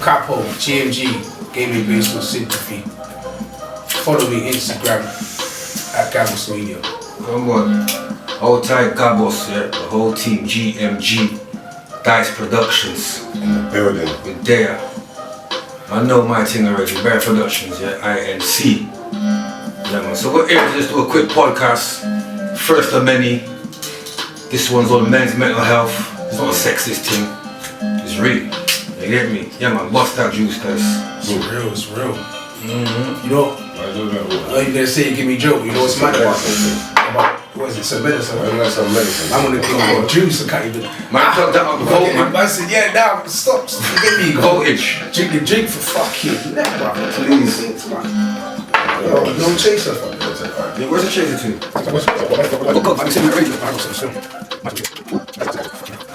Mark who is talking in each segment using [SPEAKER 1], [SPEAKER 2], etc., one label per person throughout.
[SPEAKER 1] Capo, GMG, Gaming Baseball Sympathy. Follow me Instagram at Gabos Media.
[SPEAKER 2] Come on. Hold tight, Gabos, yeah. The whole team, GMG, Dice Productions.
[SPEAKER 3] In the building.
[SPEAKER 2] We're there. I know my thing already, Bear Productions, yeah, INC. Yeah, man. So we're here to just do a quick podcast. First of many. This one's on men's mental health. It's not a sexist thing. It's real. You get me? Yeah, man. Bust that juice, guys.
[SPEAKER 1] It's real, it's real. You know, I you gonna say give me a joke, you know what's mad about what is it, some medicine? I'm gonna give you juice, I can't even
[SPEAKER 2] Man, cut that up, vote, man.
[SPEAKER 1] I said, yeah, nah, stop, get me
[SPEAKER 2] Voltage.
[SPEAKER 1] drink the drink for fucking never,
[SPEAKER 2] Please.
[SPEAKER 1] No chaser, fuck.
[SPEAKER 2] Yeah, where's the chaser to?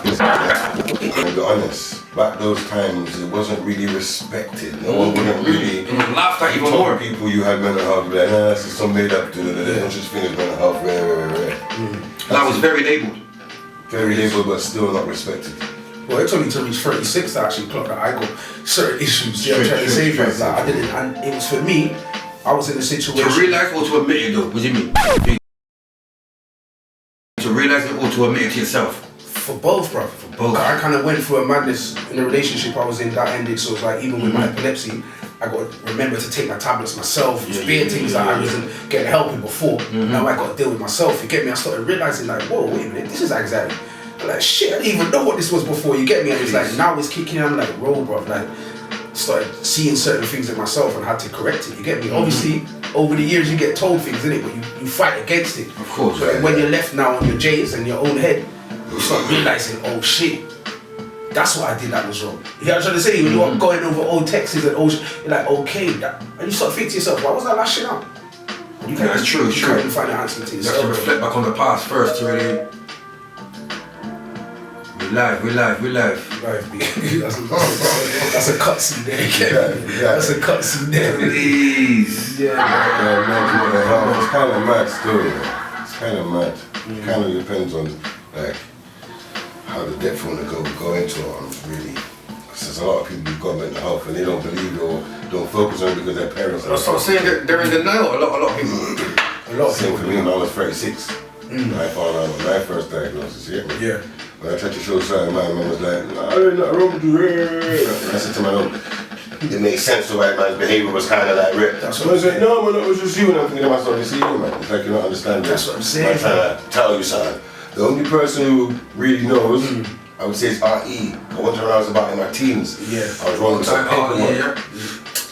[SPEAKER 3] To be honest, back those times it wasn't really respected. No one wouldn't really
[SPEAKER 2] Laugh at even
[SPEAKER 3] tell
[SPEAKER 2] more.
[SPEAKER 3] people you had mental health. Like, nah, that's just some made up. Don't just finish mental health.
[SPEAKER 2] That was very labelled.
[SPEAKER 3] Very labeled, but still not respected.
[SPEAKER 1] Well, it took me to reach 36 to actually clock that I got certain issues. Yeah, I'm trying to say things like I didn't, and it was for me. I was in a situation.
[SPEAKER 2] To realise or to admit it though, what do you mean? To realise it or to admit it to yourself?
[SPEAKER 1] For both, bro. For
[SPEAKER 2] both.
[SPEAKER 1] I kind of went through a madness in the relationship I was in that ended. So it's like even with my epilepsy, I got to remember to take my tablets myself. It's bare things that I wasn't getting help with before. Now I got to deal with myself. You get me? I started realising like, whoa, wait a minute, this is anxiety. I'm like, shit, I didn't even know what this was before. You get me? And it's like now it's kicking in. I'm like, whoa, bro. Like started seeing certain things in myself and had to correct it. You get me? Obviously, over the years you get told things, innit? But you fight against it.
[SPEAKER 2] Of course.
[SPEAKER 1] So when you're left now on your J's and your own head, you start realising, oh shit, that's what I did that was wrong. You know what I'm trying to say? When you're going over old texts and old you're like, okay, and you start thinking to yourself, why was I lashing out? You can't,
[SPEAKER 2] that's true, it's
[SPEAKER 1] you
[SPEAKER 2] true.
[SPEAKER 1] can't find the answer to
[SPEAKER 2] You
[SPEAKER 1] yourself.
[SPEAKER 2] have to reflect back on the past first to really... We live.
[SPEAKER 1] That's a cutscene there. That's a cutscene there.
[SPEAKER 2] Please.
[SPEAKER 1] Yeah.
[SPEAKER 3] It's kind of mad still. It's kind of mad. It kind of depends on like how the depth you want to go into it on, really. Because there's a lot of people who've got mental health and they don't believe it or don't focus on it because their parents are.
[SPEAKER 2] That's what I'm saying, they're in denial, a lot of people.
[SPEAKER 3] Same for me when I was 36. I found out when my first diagnosis, you get me?
[SPEAKER 1] Yeah.
[SPEAKER 3] When I tried to show something, my mum was like, I don't know, wrong with you. I said to my mum, it makes sense the white man's behaviour was kind of like ripped.
[SPEAKER 1] That's
[SPEAKER 3] what I was like, no man, it was just you. And I'm thinking to myself, it's you man. It's like you don't understand.
[SPEAKER 1] That's what I'm saying.
[SPEAKER 3] I'm trying to tell you something. The only person who really knows, I would say it's R.E. I went around, I was about in my teens.
[SPEAKER 1] Yeah.
[SPEAKER 3] I was running with some paperwork.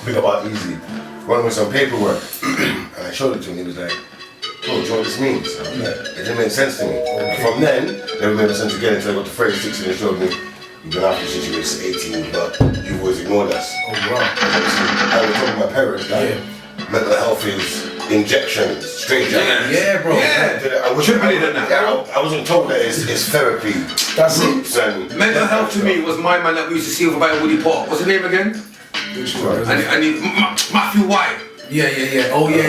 [SPEAKER 3] Big about easy. Running with some paperwork. And I showed it to him, he was like, oh, do you know what this means? It didn't make sense to me. And from then, it never made sense again until I got to 36 and they showed me, you've been after since you were 18, but you've always ignored us.
[SPEAKER 1] Oh, wow.
[SPEAKER 3] I was talking to my parents that mental health is injections, straight injections.
[SPEAKER 1] Yeah, bro.
[SPEAKER 3] I wasn't told that it's therapy.
[SPEAKER 1] That's
[SPEAKER 3] groups
[SPEAKER 1] it.
[SPEAKER 3] and
[SPEAKER 2] Mental health to me was my man that we used to see over by Woody Park. What's his name again?
[SPEAKER 1] Which one?
[SPEAKER 2] Matthew White.
[SPEAKER 1] Yeah. Oh, yeah.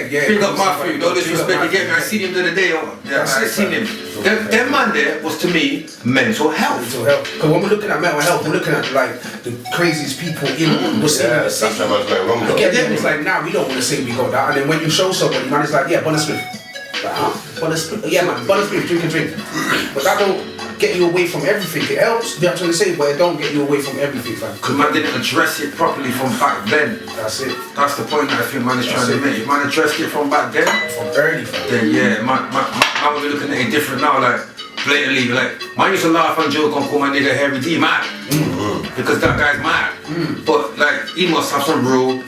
[SPEAKER 2] Big up Matthew, no disrespect, you get me? I seen him the other day. I seen him. That man there was to me mental health.
[SPEAKER 1] Mental health. Because when we're looking at mental health, we're looking at like the craziest people in the city.
[SPEAKER 3] that's how much going wrong though.
[SPEAKER 1] It's like, nah, we don't want to say we got that. And then when you show somebody, man, it's like, yeah, Bonner Smith. Like, huh? Bonner Smith? Yeah, man, Bonner Smith, drink a drink. But that don't get you away from everything. It helps, you know what I'm trying to say, but it don't get you away from everything, fam.
[SPEAKER 2] Because man didn't address it properly from back then.
[SPEAKER 1] That's it.
[SPEAKER 2] That's the point that I think man is trying to make. If man addressed it from back then,
[SPEAKER 1] From early, fam.
[SPEAKER 2] then yeah, man will be looking at it different now, like blatantly, like man used to laugh and joke and call my nigga Harry D mad. Because that guy's mad. But like he must have some real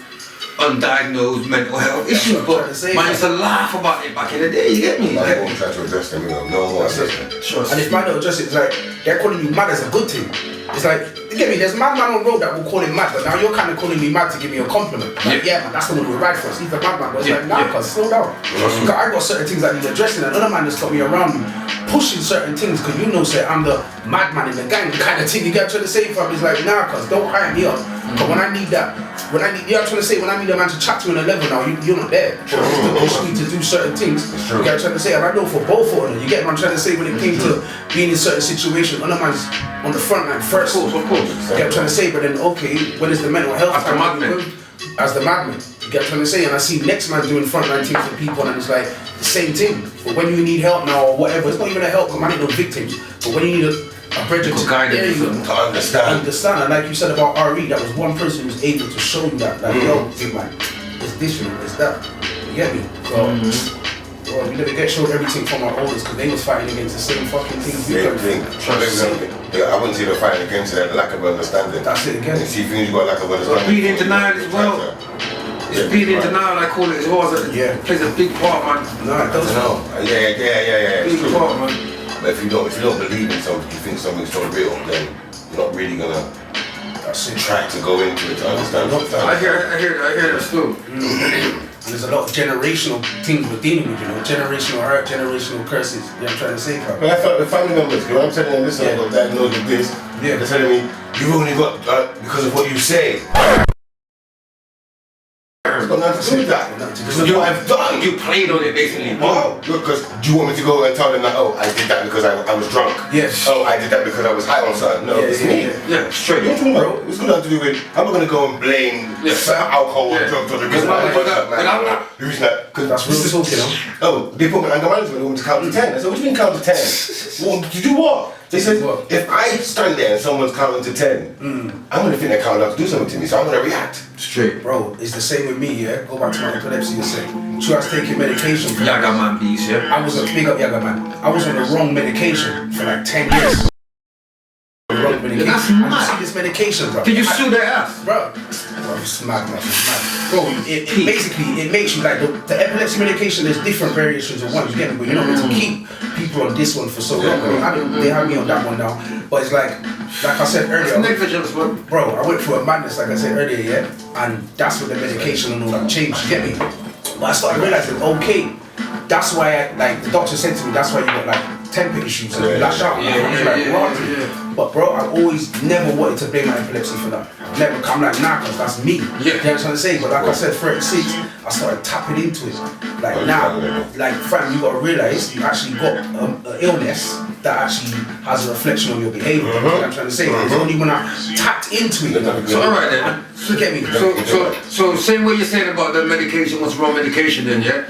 [SPEAKER 2] undiagnosed mental health issues, but man used to laugh about it back in the day, you get me?
[SPEAKER 3] I won't try to address them, no more assessment.
[SPEAKER 2] Sure.
[SPEAKER 1] And if man don't address it, it's like, they're calling you mad as a good thing. It's like, you get me, there's madman on the road that will call him mad, but now you're kind of calling me mad to give me a compliment. Like, yeah man, that's the one who will ride for us, he's the madman. But it's like, nah, cuz, slow down. Because I got certain things that need addressing, and another man just got me around pushing certain things, because you know, say I'm the madman in the gang kind of thing. You get trying to say, fam, it's like, nah, cuz don't hire me up. But when I need that, you know I'm trying to say, when I need a man to chat to in a level now, you're not there. But to push me to do certain things, you get trying to say, and I know for both of them, you get what I'm trying to say, when it came to being in certain situations, one of man's on the front line first.
[SPEAKER 2] Of course.
[SPEAKER 1] You get what I'm trying to say, but then okay, when is the mental health
[SPEAKER 2] As the madman.
[SPEAKER 1] As the madman. You get what I'm trying to say, and I see next man doing frontline things for people, and it's like the same thing. But when you need help now or whatever, it's not even a help, because man ain't no victims. But when you need a bridge to
[SPEAKER 2] guide you
[SPEAKER 3] to understand.
[SPEAKER 1] And like you said about RE, that was one person who was able to show you that, like, yo, big man, it's this, you know, it's that. You get me? So, well, we never get showed everything from our oldest, because they was fighting against the same fucking things.
[SPEAKER 3] Same thing. I wouldn't say they're fighting against that lack of understanding.
[SPEAKER 1] That's it again.
[SPEAKER 3] And see things you got lack of understanding.
[SPEAKER 2] Being in denial as well. It's being in denial, I call it as well. It plays a big part, man.
[SPEAKER 1] No, it doesn't.
[SPEAKER 3] Yeah.
[SPEAKER 2] Big part, man.
[SPEAKER 3] But if you don't believe in something, you think something's so real, then you're not really gonna try to go into it to understand.
[SPEAKER 2] I hear that still.
[SPEAKER 1] And there's a lot of generational things we're dealing with, you know, generational hurt, generational curses. You know what I'm trying to say, fam?
[SPEAKER 3] But I thought the family members, when I'm telling them, listen, I got diagnosed with this, they're telling me, you've only got because of what you say. It's got nothing to do with that. This is what I've done.
[SPEAKER 2] You played on it basically.
[SPEAKER 3] Oh, because do you want me to go and tell them that, oh, I did that because I was drunk?
[SPEAKER 1] Yes.
[SPEAKER 3] Oh, I did that because I was high on something. No, it's me.
[SPEAKER 2] Yeah, straight.
[SPEAKER 3] What are you talking about? It's got nothing to do with, I'm not going to go and blame alcohol or drugs or the reason why the reason that, because
[SPEAKER 1] that's what we're talking about.
[SPEAKER 3] Oh, they put me in anger management, they want me to count to 10. I said, what do you mean count to 10? Well, to do what? They said, if I stand there and someone's counting to 10, I'm going to think they're counting out to do something to me, so I'm going to react.
[SPEAKER 2] Straight.
[SPEAKER 1] Bro, it's the same with me, yeah? Go back to my epilepsy, you say. Sure, I was taking medication for
[SPEAKER 2] Yaga man beast, yeah?
[SPEAKER 1] I was a big up Yaga man. I was on the wrong medication for like 10 years. Wrong medication.
[SPEAKER 2] That's
[SPEAKER 1] And you
[SPEAKER 2] mad.
[SPEAKER 1] see this medication, bro.
[SPEAKER 2] Did you sue their ass?
[SPEAKER 1] Bro, it's mad, man. It's mad. Bro, it basically, it makes you like, the epilepsy medication, there's different variations of one, you get it, but you're not meant to keep people on this one for so long. They have me on that one now, but it's like I said earlier,
[SPEAKER 2] negligence,
[SPEAKER 1] bro, I went through a madness, like I said earlier, yeah, and that's what the medication and all that changed, you get me? But I started realizing, okay, that's why the doctor said to me, that's why you got like temper issues and you lash out. But bro, I always never wanted to blame my epilepsy for that. Never. I'm like, nah, cause that's me. You know what I'm trying to say? But like I said, 36, I started tapping into it. Like now, like fam, you gotta realize you actually got an illness that actually has a reflection on your behavior. You know what I'm trying to say? It's only when I tapped into it.
[SPEAKER 2] So alright then.
[SPEAKER 1] You get me?
[SPEAKER 2] So same way you're saying about the medication, what's wrong medication then, yeah?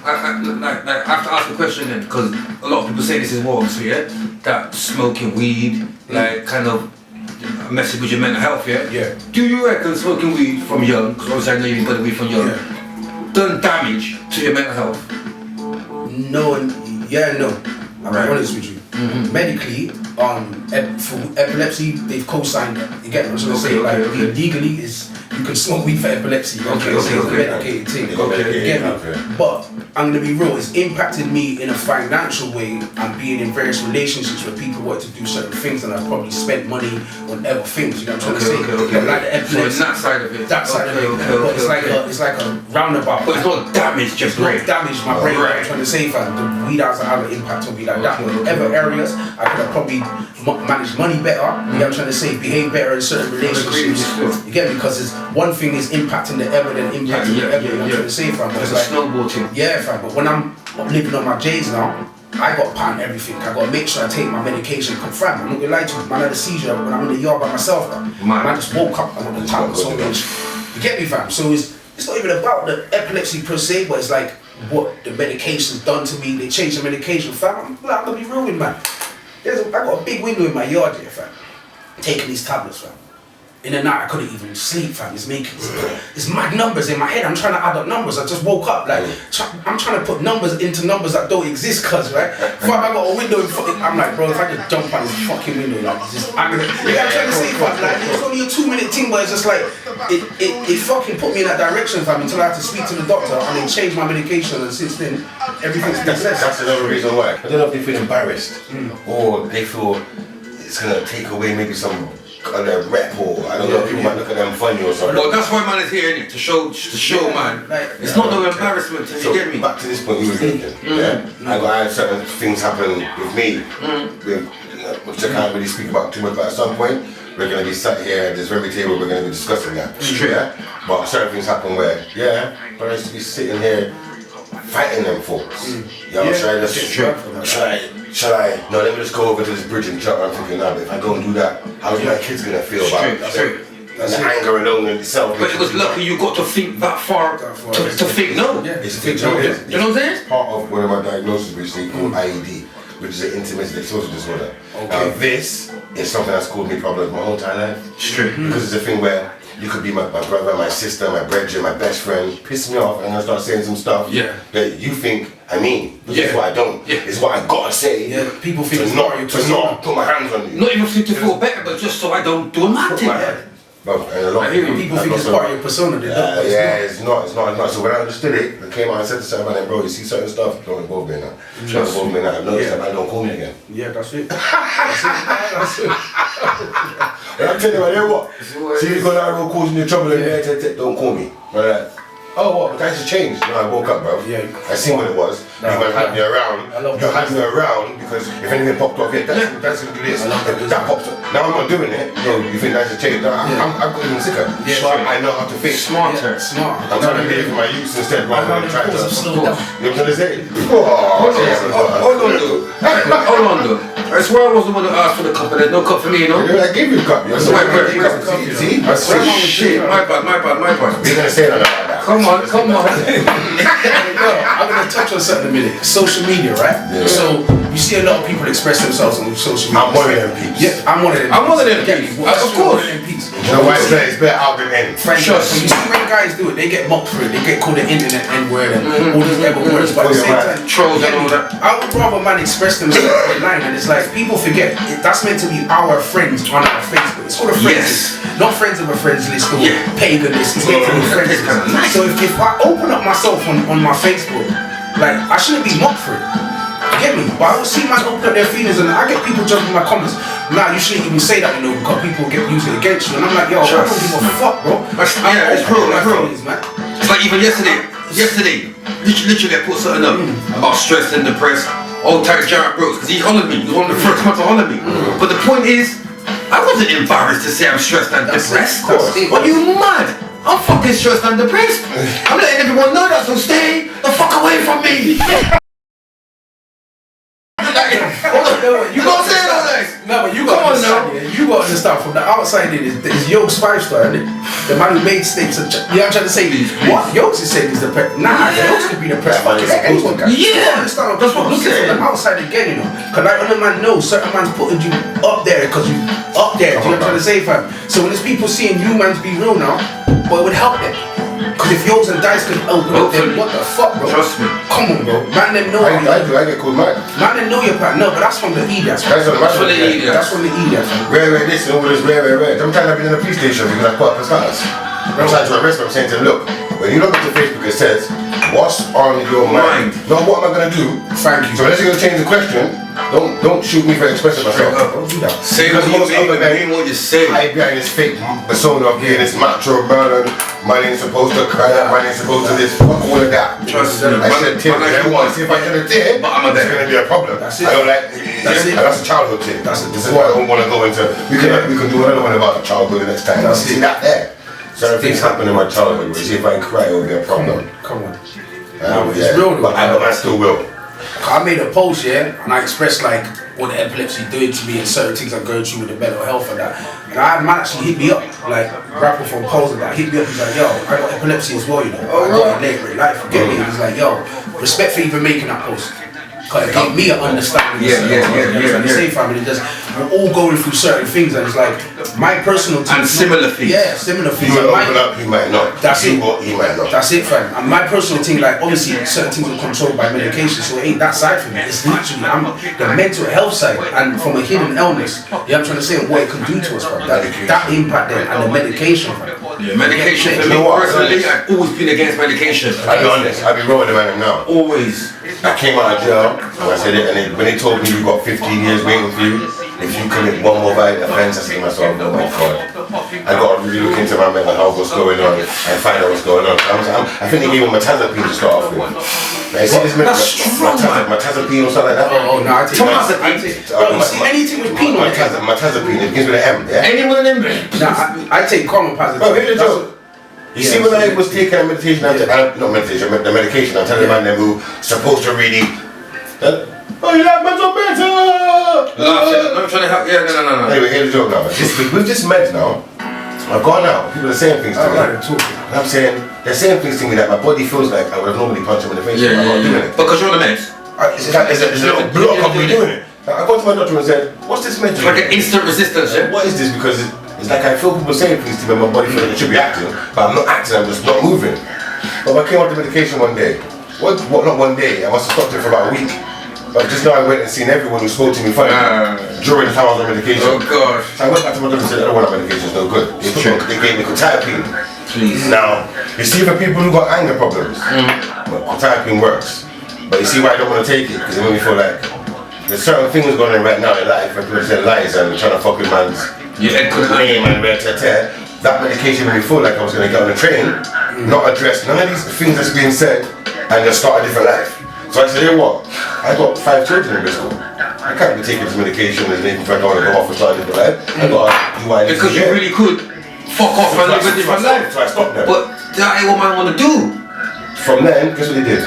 [SPEAKER 2] I have to ask a question then, because a lot of people say this is what obviously, yeah? That smoking weed, like kind of messing with your mental health, yeah?
[SPEAKER 1] Yeah.
[SPEAKER 2] Do you reckon smoking weed from young, because obviously I know you've got weed from young, done damage to your mental health?
[SPEAKER 1] No, and no. I'll be honest with you. Medically, for epilepsy, they've co-signed it. You get what I'm trying to say? Like legally, is you can smoke weed for epilepsy.
[SPEAKER 2] Okay.
[SPEAKER 1] Medicated thing. You get me? But I'm gonna be real. It's impacted me in a financial way. I'm being in various relationships where people want to do certain things, and I've probably spent money on other things. You know what I'm trying to say? But like the epilepsy.
[SPEAKER 2] So it's that side of it.
[SPEAKER 1] That side of it. But it's like a roundabout.
[SPEAKER 2] But it's not damage your brain.
[SPEAKER 1] Damage my brain. I'm trying to say, fam, the weed has have an impact on me like that. But other areas, I could have probably managed money better. You know what I'm trying to say? Behave better in certain relationships. You get me? Because it's one thing is impacting the other, then impacting the other. You know what I'm trying to say, fam? But
[SPEAKER 2] it's
[SPEAKER 1] like
[SPEAKER 2] a snowball thing.
[SPEAKER 1] Yeah, fam. But when I'm living on my J's now, I got to pattern everything. I got to make sure I take my medication. Confirm. I'm not gonna lie to you. Man, I had a seizure when I'm in the yard by myself. Man, I just woke up. I'm on the top of so much. You get me, fam? So it's not even about the epilepsy per se, but it's like what the medication's done to me. They changed the medication, fam. I'm gonna be real with man. I got a big window in my yard here, fam. Taking these tablets, fam. In the night I couldn't even sleep, fam. It's mad numbers in my head. I'm trying to add up numbers. I just woke up like I'm trying to put numbers into numbers that don't exist, cuz right? Fam, I got a window in front. I'm like, bro, if I just jump on this fucking window, like I'm trying to say, fam, like it's only a 2-minute thing, but it's just like it fucking put me in that direction, fam, until I had to speak to the doctor and then change my medication, and since then everything's been less.
[SPEAKER 3] That's another reason why. I don't know if they feel embarrassed or they feel it's gonna take away maybe some their rep or I don't know, people might look at them funny or something.
[SPEAKER 2] Well, that's why man is here, innit? To show, man.
[SPEAKER 1] Like,
[SPEAKER 2] it's not no embarrassment, you get me?
[SPEAKER 3] Back to this point you were thinking, I had certain things happen with me, which I can't really speak about too much, but at some point, we're going to be sat here at this very table, we're going to be discussing that.
[SPEAKER 2] Straight.
[SPEAKER 3] Yeah? But certain things happen where, but I used to be sitting here fighting them folks. Shall I, no, let me just go over to this bridge and jump. I'm thinking, nah, but if I go and do that, how's my kids going to feel about it? And the anger alone in itself.
[SPEAKER 2] But it was lucky you got to think that far to think no.
[SPEAKER 3] It's a think no.
[SPEAKER 2] You know what I'm saying?
[SPEAKER 3] It's part of one of my diagnoses, which they call IED, which is an intimacy disorder disorder. Now this is something that's caused me problems my whole entire life.
[SPEAKER 2] Straight.
[SPEAKER 3] Because it's a thing where you could be my brother, my sister, my brethren, my best friend, piss me off, and I start saying some stuff that you think I mean. But it's what I don't. It's what I gotta say.
[SPEAKER 1] People think
[SPEAKER 3] to not put my hands on you.
[SPEAKER 2] Not even to feel better, but just so I don't do a mad thing.
[SPEAKER 3] And a lot of
[SPEAKER 1] people think it's part of your persona.
[SPEAKER 3] It's not. So when I understood it, I came out and said to certain man, bro, you see certain stuff, don't involve me in that. Don't involve me in that. I've noticed that man don't call me again.
[SPEAKER 1] Yeah, that's it. That's it.
[SPEAKER 3] And I'm telling you, man, what? See if you got that road causing you trouble and don't call me. Right? Oh, what? Guys have changed. No, I woke up, bro. I seen what it was. You man had me around. You had me around because if anything popped off, that's gonna do this. That pops up. Now I'm not doing it. You think that's a change? No, I've got even sicker. I know how to fix.
[SPEAKER 2] Smarter.
[SPEAKER 3] I'm trying to live my youth instead rather than trying to.
[SPEAKER 1] slow down.
[SPEAKER 3] You know what I'm saying?
[SPEAKER 2] Hold on, though. I swear I wasn't the one that asked for the cup, and there's no cup for me, you know?
[SPEAKER 3] I gave you a cup. See?
[SPEAKER 2] Shit, my bad.
[SPEAKER 3] We're gonna say that about that.
[SPEAKER 2] Come on.
[SPEAKER 1] I'm gonna touch on something in a minute. Social media, right? So you see a lot of people express themselves on social media.
[SPEAKER 3] I'm one of them peeps.
[SPEAKER 1] Yeah, I'm one of them. Of course.
[SPEAKER 3] You know why it's better out than in.
[SPEAKER 1] Trust. You see when guys do it, they get mocked for it. They get called the internet N-word and all these other words. But at the same time,
[SPEAKER 2] trolls and all that.
[SPEAKER 1] I would rather man express themselves online, and it's like people forget that's meant to be our friends on our Facebook. It's called a friends list, not friends of a friends list or pagan list. It's meant to be friends list. So if I open up myself on my Facebook, like I shouldn't be mocked for it. You get me? But I will see man open up their feelings, and I get people jumping in my comments. Nah, you shouldn't even say that, you know, because people get used it against you. And I'm like, yo, I don't give a fuck, bro.
[SPEAKER 2] It's true. It's like even yesterday, literally I put something up about stress and depressed. Old tight Jarrett Brooks, because he hollered me. He was one of the first ones to holler me. But the point is, I wasn't embarrassed to say I'm stressed and depressed. Are you mad? I'm fucking stressed and depressed. I'm letting everyone know that, so stay the fuck away from me. You gotta say it all this.
[SPEAKER 1] No, but you gotta understand. You gotta understand from the outside. It's Yokes 5-star, isn't it? The man who made states. You know what I'm trying to say? What Yokes is saying is depressed. Nah, Yokes could be depressed. Anyone can. You gotta understand. That's what I'm looking from the outside again, you know. Because like other man knows certain man's putting you up there because you up there. Do you know what I'm trying to say, fam? So when there's people seeing you man's be real now, but it would help them. Because if Yokes and Dice could open up, then what the fuck, bro?
[SPEAKER 2] Trust me.
[SPEAKER 1] Come on, bro. Man, them know.
[SPEAKER 3] I get called mad.
[SPEAKER 1] Man, them know your part. No, but that's from the idiot.
[SPEAKER 3] That's from the idiot.
[SPEAKER 1] That's from the idiot.
[SPEAKER 3] Rare, this and all this rare. Sometimes I've been in the police station because I put up a status. I'm trying to arrest them, I'm saying to them, look, when you look at the Facebook, it says, what's on your mind? Not what am I going to do?
[SPEAKER 1] Thank you.
[SPEAKER 3] So unless you're going to change the question, don't shoot me for expressing myself.
[SPEAKER 1] Don't do that.
[SPEAKER 2] Say what you mean, what you say.
[SPEAKER 3] I behind this fake persona of being this macho man, my name's supposed to cry, my name's supposed to this, fuck all of that.
[SPEAKER 2] Trust me.
[SPEAKER 3] I said tear, see if I should have tear,
[SPEAKER 2] but I'm
[SPEAKER 3] it's going to be a problem.
[SPEAKER 1] That's it.
[SPEAKER 3] I don't like, that's a childhood thing. This is why I don't want to go into, we can do another one about childhood the next time. See that there. Certain things happen in my childhood, but see if I cry, it will be a problem.
[SPEAKER 1] Come on.
[SPEAKER 3] It's real, but I still will.
[SPEAKER 1] I made a post, and I expressed like what the epilepsy doing to me and certain things I'm going through with the mental health and that. And I had a man actually hit me up, like rapper from Poles and that, hit me up, he's like, yo, I got epilepsy as well, you know. I got it later in life, get me? He's like, yo, respect for even making that post. Because it gave me an understanding. Same family, we're all going through certain things, and it's like my personal thing.
[SPEAKER 2] And similar things.
[SPEAKER 1] Yeah, similar things.
[SPEAKER 3] You might open up, you might not.
[SPEAKER 1] That's it.
[SPEAKER 3] He might not.
[SPEAKER 1] That's it, fam. And my personal thing, like obviously certain things are controlled by medication, so it ain't that side for me. It's literally the mental health side, and from a hidden illness. You know what I'm trying to say, what it can do to us, fam. That impact then, and the medication, fam.
[SPEAKER 2] Yeah, medication. For me personally, I've always been against medication.
[SPEAKER 3] I'll be honest, I'll be rolling around now.
[SPEAKER 2] Always.
[SPEAKER 3] I came out of jail, and I said it, and when they told me you got 15 years waiting for you, if you commit one more violent offence, I say to myself, oh my God, I got to really look into my mental health, what's going on, and find out what's going on. I think they gave him Prdctnz to start off with. Now, you see this Prdctnz or something like that?
[SPEAKER 1] Oh no, I take anything with P on it.
[SPEAKER 3] Prdctnz, it begins with an M, yeah?
[SPEAKER 2] Anyone in them?
[SPEAKER 1] Nah, I take common positive.
[SPEAKER 3] Bro, here's the joke. You see when I was taking the medication, not meditation, the medication, I'm telling the man them who supposed to really, oh, you like mental better!
[SPEAKER 2] I'm trying to help. Yeah, no.
[SPEAKER 3] Anyway, here's the joke now. With this meds now, I've gone out, people are saying things to me. And I'm saying, they're saying things to me that my body feels like I would have normally punched them in the face, but I'm not doing it.
[SPEAKER 2] Because you're on the meds?
[SPEAKER 3] There's a little block of me doing it. I got to my doctor and said, what's this med?
[SPEAKER 2] It's like an instant resistance, yeah?
[SPEAKER 3] What is this? Because it's like I feel people saying things to me, my body feels like it should be acting, but I'm not acting, I'm just not moving. But I came off the medication one day. What, not one day, I must have stopped it for about a week. But just now I went and seen everyone who spoke to me funny during the time I was on medication.
[SPEAKER 2] Oh gosh.
[SPEAKER 3] So I went back to my doctor and said, I don't want that medication, it's no good. They gave me quetiapine.
[SPEAKER 2] Please.
[SPEAKER 3] Now, you see for people who got anger problems, quetiapine works. But you see why I don't want to take it? Because it made me feel like there's certain things going on right now in life, where people say lies and trying to fuck with man's name and that medication made me feel like I was going to get on a train, not address none of these things that's being said, and just start a different life. So I said, you know what? I got 5 children in Bristol. I can't be taking this medication and making sure I don't want to go off and start a different life. I got to do what I need to do.
[SPEAKER 2] Because you really could fuck off and live a different life.
[SPEAKER 3] So I stopped them.
[SPEAKER 2] But that ain't what man want to do.
[SPEAKER 3] From then, guess what they did?